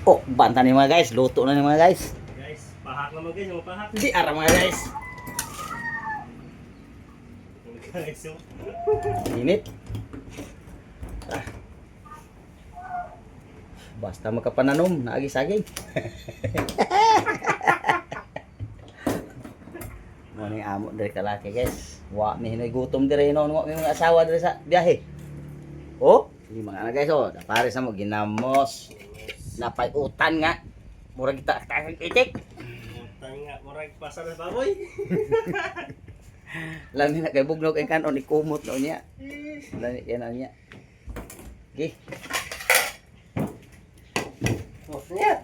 Oh, banta ni mga guys, luto na ni mga guys. Guys, pahak naman guys, yung pahak. Di ara mga guys. Guys, so. Init. Ah. Basta makapananom, naagi-saging. Morning amo dari kalaki guys. Wa mi hinoy gutom dire no mo mga asawa dire sa biyahe. Oh, di mga anak guys oh, pare sa mo ginamos. Napay utan nga. Murag kita takang itik. Utang nga, murag pasar sa baboy. Lami na kay bugnog kay kanon ni kumot no niya. Lami yan niya. Okay. Oh, niya.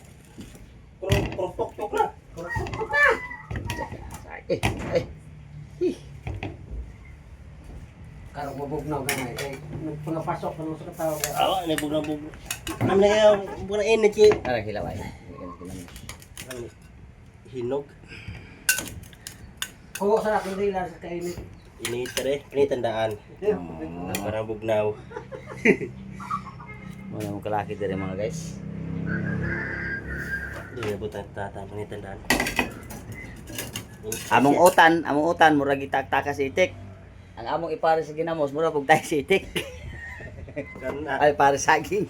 Kurok-tok-tok na. Kurok-tok na. Eh, eh. Ih. Karong bubugnaw gamay kay nagpangapasok nang sa katawo kay. Awa, ni bugna-bug. Am na kayo, bugna energy. Ara hilaw ay. Hinog. Kuwo sa akin dila sa kainit. Initere, ini tandaan. Para bugnaw. Mga mo kalaki dire mga guys. Di na butang tata, ini tandaan. Among utan murag itak-takas itik. Ang among ipare sa ginamos murag pug tayo si itik. Kana, Ay pare saging.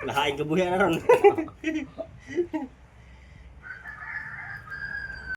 lahain kabuhi na ron.